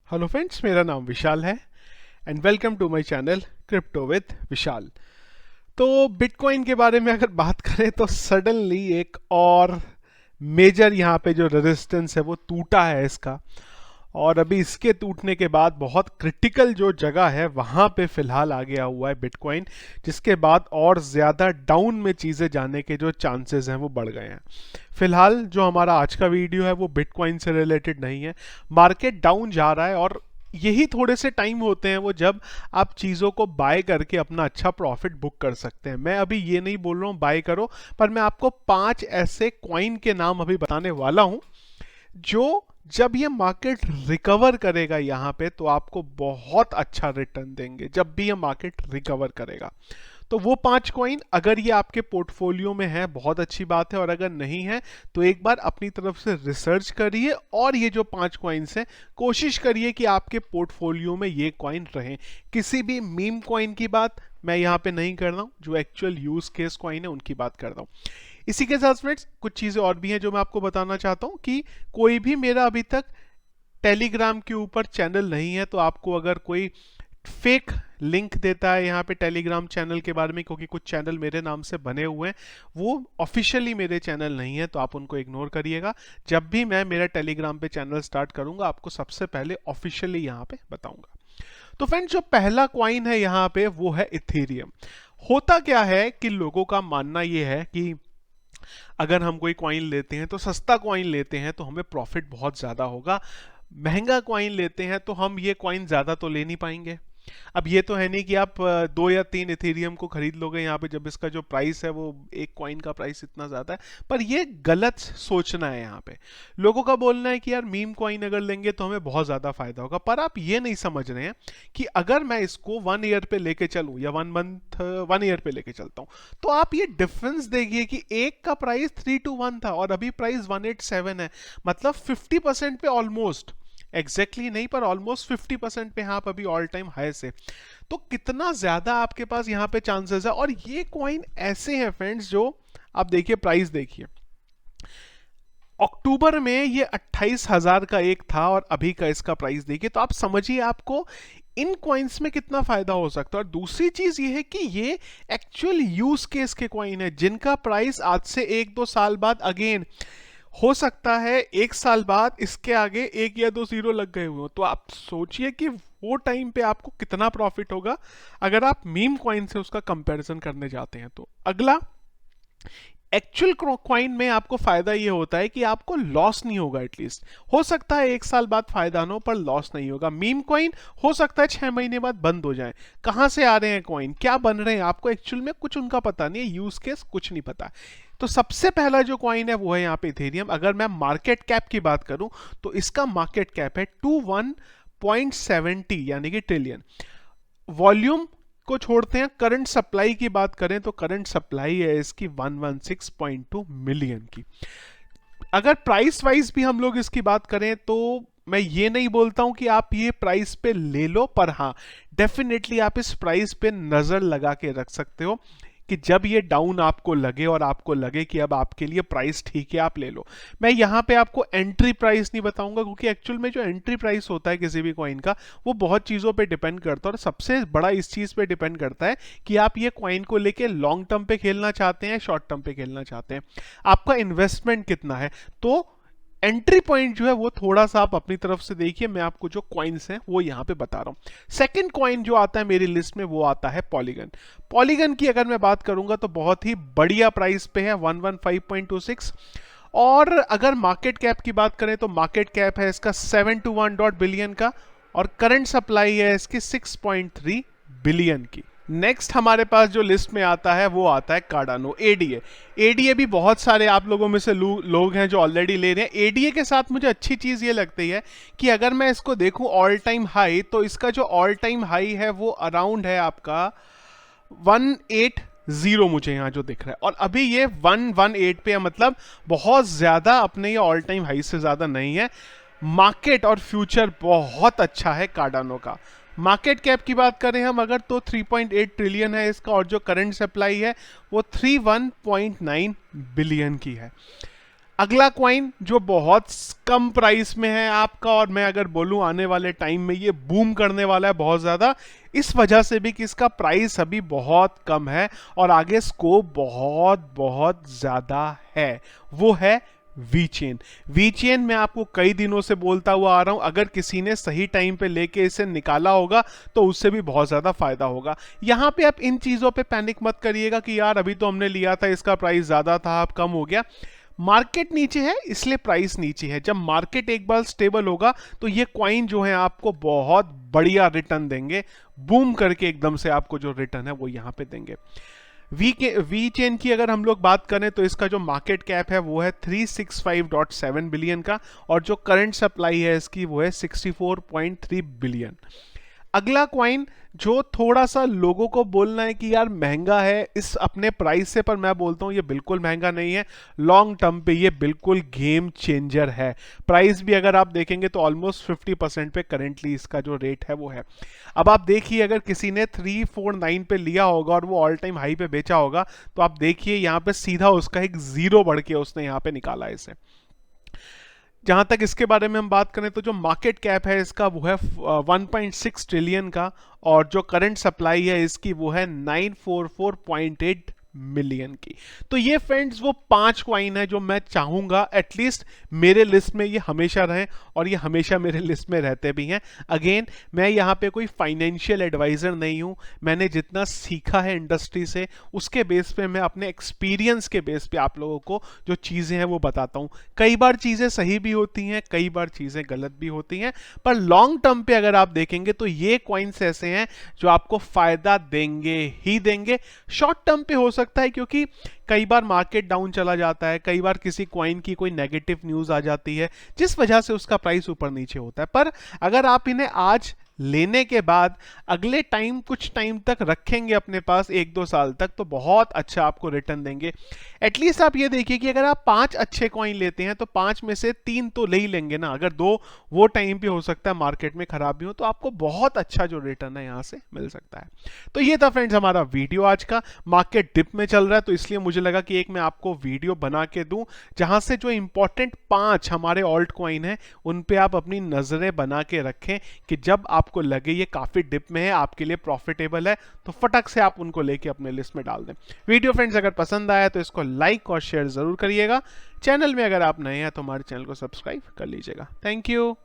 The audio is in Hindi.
हेलो फ्रेंड्स, मेरा नाम विशाल है and welcome to my channel crypto with Vishal. तो बिटकॉइन के बारे में अगर बात करें तो सडनली एक और मेजर यहाँ पे जो रेजिस्टेंस है वो टूटा है इसका। और अभी इसके टूटने के बाद बहुत क्रिटिकल जो जगह है वहाँ पे फिलहाल आ गया हुआ है बिटकॉइन, जिसके बाद और ज़्यादा डाउन में चीज़ें जाने के जो चांसेस हैं वो बढ़ गए हैं। फिलहाल जो हमारा आज का वीडियो है वो बिटकॉइन से रिलेटेड नहीं है। मार्केट डाउन जा रहा है और यही थोड़े से टाइम होते हैं वो जब आप चीज़ों को बाय करके अपना अच्छा प्रॉफिट बुक कर सकते हैं। मैं अभी ये नहीं बोल रहा हूँ बाय करो, पर मैं आपको 5 ऐसे कॉइन के नाम अभी बताने वाला हूँ जो जब ये मार्केट रिकवर करेगा यहाँ पे तो आपको बहुत अच्छा रिटर्न देंगे। जब भी ये मार्केट रिकवर करेगा तो वो 5 कॉइन अगर ये आपके पोर्टफोलियो में है बहुत अच्छी बात है, और अगर नहीं है तो एक बार अपनी तरफ से रिसर्च करिए और ये जो 5 कॉइन्स हैं कोशिश करिए कि आपके पोर्टफोलियो में ये कॉइन रहें। किसी भी मीम कॉइन की बात मैं यहाँ पे नहीं कर रहा हूँ, जो एक्चुअल यूज केस कॉइन है उनकी बात कर रहा हूँ। इसी के साथ फ्रेंड्स कुछ चीज़ें और भी हैं जो मैं आपको बताना चाहता हूँ कि कोई भी मेरा अभी तक टेलीग्राम के ऊपर चैनल नहीं है, तो आपको अगर कोई फेक लिंक देता है यहाँ पे टेलीग्राम चैनल के बारे में, क्योंकि कुछ चैनल मेरे नाम से बने हुए हैं वो ऑफिशियली मेरे चैनल नहीं है, तो आप उनको इग्नोर करिएगा। जब भी मैं मेरा टेलीग्राम पे चैनल स्टार्ट करूंगा आपको सबसे पहले ऑफिशियली यहाँ पे बताऊंगा। तो फ्रेंड्स जो पहला क्वाइन है यहाँ पे वो है इथेरियम। होता क्या है कि लोगों का मानना ये है कि अगर हम कोई कॉइन लेते हैं तो सस्ता कॉइन लेते हैं तो हमें प्रॉफिट बहुत ज़्यादा होगा, महंगा कॉइन लेते हैं तो हम ये कॉइन ज़्यादा तो ले नहीं पाएंगे। अब ये तो है नहीं कि आप 2 या 3 इथेरियम को खरीद लोगे यहाँ पे जब इसका जो प्राइस है वो एक कॉइन का प्राइस इतना ज़्यादा है, पर ये गलत सोचना है। यहाँ पे लोगों का बोलना है कि यार मीम कॉइन अगर लेंगे तो हमें बहुत ज़्यादा फायदा होगा, पर आप ये नहीं समझ रहे हैं कि अगर मैं इसको 1 ईयर पे लेके चलूँ या 1 मंथ 1 ईयर पे लेके चलता हूँ तो आप ये डिफरेंस देखिए कि एक का प्राइस 3 to 1 था और अभी प्राइस 187 है, मतलब 50% पे ऑलमोस्ट, एग्जैक्टली नहीं पर ऑलमोस्ट 50% पे आप अभी ऑल टाइम हाई से। तो कितना ज्यादा आपके पास यहाँ पे चांसेस है। और ये कॉइन ऐसे हैं फ्रेंड्स जो आप देखिए, प्राइस देखिए, अक्टूबर में ये 28,000 का एक था और अभी का इसका प्राइस देखिए, तो आप समझिए आपको इन कॉइन्स में कितना फायदा हो सकता है। और दूसरी चीज ये है कि ये एक्चुअल यूज केस के कॉइन है जिनका प्राइस आज से 1-2 साल बाद अगेन हो सकता है 1 साल बाद इसके आगे 1 या 2 जीरो लग गए हुए हो। तो आप सोचिए कि वो टाइम पे आपको कितना प्रॉफिट होगा अगर आप मीम कॉइन से उसका कंपैरिजन करने जाते हैं। तो अगला, एक्चुअल कॉइन में आपको फायदा ये होता है कि आपको लॉस नहीं होगा। एटलीस्ट हो सकता है 1 साल बाद फायदा ना हो पर लॉस नहीं होगा। मीम कॉइन हो सकता है 6 महीने बाद बंद हो जाए। कहां से आ रहे हैं कॉइन, क्या बन रहे हैं, आपको एक्चुअल में कुछ उनका पता नहीं है, यूज केस कुछ नहीं पता। तो सबसे पहला जो कॉइन है वो है यहाँ पे इथेरियम। अगर मैं मार्केट कैप की बात करूं तो इसका मार्केट कैप है 21.70 यानी कि ट्रिलियन। वॉल्यूम को छोड़ते हैं, करंट सप्लाई की बात करें तो करंट सप्लाई है इसकी 116.2 मिलियन की। अगर प्राइस वाइज भी हम लोग इसकी बात करें तो मैं ये नहीं बोलता हूं कि आप ये प्राइस पे ले लो, पर हाँ डेफिनेटली आप इस प्राइस पे नजर लगा के रख सकते हो कि जब ये डाउन आपको लगे और आपको लगे कि अब आपके लिए प्राइस ठीक है आप ले लो। मैं यहाँ पे आपको एंट्री प्राइस नहीं बताऊंगा क्योंकि एक्चुअल में जो एंट्री प्राइस होता है किसी भी कॉइन का वो बहुत चीज़ों पे डिपेंड करता है, और सबसे बड़ा इस चीज़ पे डिपेंड करता है कि आप ये कॉइन को लेके लॉन्ग टर्म पे खेलना चाहते हैं, शॉर्ट टर्म पे खेलना चाहते हैं, आपका इन्वेस्टमेंट कितना है। तो एंट्री पॉइंट जो है वो थोड़ा सा आप अपनी तरफ से देखिए। मैं आपको जो कॉइन्स हैं वो यहाँ पे बता रहा हूँ। सेकंड कॉइन जो आता है मेरी लिस्ट में वो आता है पॉलीगन। पॉलीगन की अगर मैं बात करूंगा तो बहुत ही बढ़िया प्राइस पे है 115.26। और अगर मार्केट कैप की बात करें तो मार्केट कैप है इसका 7 to 1 बिलियन का और करंट सप्लाई है इसकी 6.3 बिलियन की। नेक्स्ट हमारे पास जो लिस्ट में आता है वो आता है कार्डानो, एडीए। एडीए भी बहुत सारे आप लोगों में से लोग हैं जो ऑलरेडी ले रहे हैं। एडीए के साथ मुझे अच्छी चीज़ ये लगती है कि अगर मैं इसको देखूं ऑल टाइम हाई, तो इसका जो ऑल टाइम हाई है वो अराउंड है आपका 180 मुझे यहाँ जो दिख रहा है, और अभी ये 118 पे है, मतलब बहुत ज़्यादा अपने ये ऑल टाइम हाई से ज़्यादा नहीं है। मार्केट और फ्यूचर बहुत अच्छा है कार्डानो का। मार्केट कैप की बात करें हम अगर तो 3.8 ट्रिलियन है इसका, और जो करंट सप्लाई है वो 31.9 बिलियन की है। अगला क्वाइन जो बहुत कम प्राइस में है आपका, और मैं अगर बोलूं आने वाले टाइम में ये बूम करने वाला है बहुत ज्यादा, इस वजह से भी कि इसका प्राइस अभी बहुत कम है और आगे स्कोप बहुत बहुत ज्यादा है, वो है वीचेन। वीचेन मैं आपको कई दिनों से बोलता हुआ आ रहा हूं, अगर किसी ने सही टाइम पे लेके इसे निकाला होगा तो उससे भी बहुत ज्यादा फायदा होगा। यहां पे आप इन चीजों पे पैनिक मत करिएगा कि यार अभी तो हमने लिया था, इसका प्राइस ज्यादा था, अब कम हो गया। मार्केट नीचे है इसलिए प्राइस नीचे है। जब मार्केट एक बार स्टेबल होगा तो ये क्वाइन जो है आपको बहुत बढ़िया रिटर्न देंगे, बूम करके एकदम से आपको जो रिटर्न है वो यहां पे देंगे। वी चेन की अगर हम लोग बात करें तो इसका जो मार्केट कैप है वो है 365.7 बिलियन का, और जो करंट सप्लाई है इसकी वो है 64.3 बिलियन। अगला क्वाइन जो थोड़ा सा लोगों को बोलना है कि यार महंगा है इस अपने प्राइस से, पर मैं बोलता हूं ये बिल्कुल महंगा नहीं है, लॉन्ग टर्म पे ये बिल्कुल गेम चेंजर है। प्राइस भी अगर आप देखेंगे तो ऑलमोस्ट 50% पे करेंटली इसका जो रेट है वो है। अब आप देखिए अगर किसी ने 349 पे लिया होगा और वो ऑल टाइम हाई पे बेचा होगा, तो आप देखिए यहाँ पे सीधा उसका एक जीरो बढ़ के उसने यहाँ पे निकाला इसे। जहां तक इसके बारे में हम बात करें तो जो मार्केट कैप है इसका वो है 1.6 ट्रिलियन का, और जो करंट सप्लाई है इसकी वो है 944.8 मिलियन की। तो ये फ्रेंड्स वो 5 क्वाइन है जो मैं चाहूंगा एटलीस्ट मेरे लिस्ट में ये हमेशा रहें, और ये हमेशा मेरे लिस्ट में रहते भी हैं। अगेन मैं यहाँ पे कोई फाइनेंशियल एडवाइजर नहीं हूँ, मैंने जितना सीखा है इंडस्ट्री से उसके बेस पे, मैं अपने एक्सपीरियंस के बेस पे आप लोगों को जो चीज़ें हैं वो बताता हूँ। कई बार चीज़ें सही भी होती हैं, कई बार चीज़ें गलत भी होती हैं, पर लॉन्ग टर्म पे अगर आप देखेंगे तो ये क्वाइंस ऐसे हैं जो आपको फायदा देंगे ही देंगे। शॉर्ट टर्म पे हो सकता है क्योंकि कई बार मार्केट डाउन चला जाता है, कई बार किसी क्वाइन की कोई नेगेटिव न्यूज़ आ जाती है जिस वजह से उसका प्राइस ऊपर नीचे होता है, पर अगर आप इन्हें आज लेने के बाद अगले टाइम कुछ टाइम तक रखेंगे अपने पास 1-2 साल तक, तो बहुत अच्छा आपको रिटर्न देंगे। एटलीस्ट आप ये देखिए कि अगर आप 5 अच्छे कॉइन लेते हैं तो 5 में से 3 तो ले ही लेंगे ना, अगर 2 वो टाइम पे हो सकता है मार्केट में खराबी हो, तो आपको बहुत अच्छा जो रिटर्न है यहां से मिल सकता है। तो ये था फ्रेंड्स हमारा वीडियो आज का। मार्केट डिप में चल रहा है तो इसलिए मुझे लगा कि एक मैं आपको वीडियो बना के दूं जहां से जो इंपॉर्टेंट 5 हमारे ऑल्ट कॉइन है उन पे आप अपनी नजरें बना के रखें कि जब आपको लगे ये काफी डिप में है, आपके लिए प्रॉफिटेबल है, तो फटक से आप उनको लेके अपने लिस्ट में डाल दें। वीडियो फ्रेंड्स अगर पसंद आया तो इसको लाइक और शेयर जरूर करिएगा। चैनल में अगर आप नए हैं तो हमारे चैनल को सब्सक्राइब कर लीजिएगा। Thank you.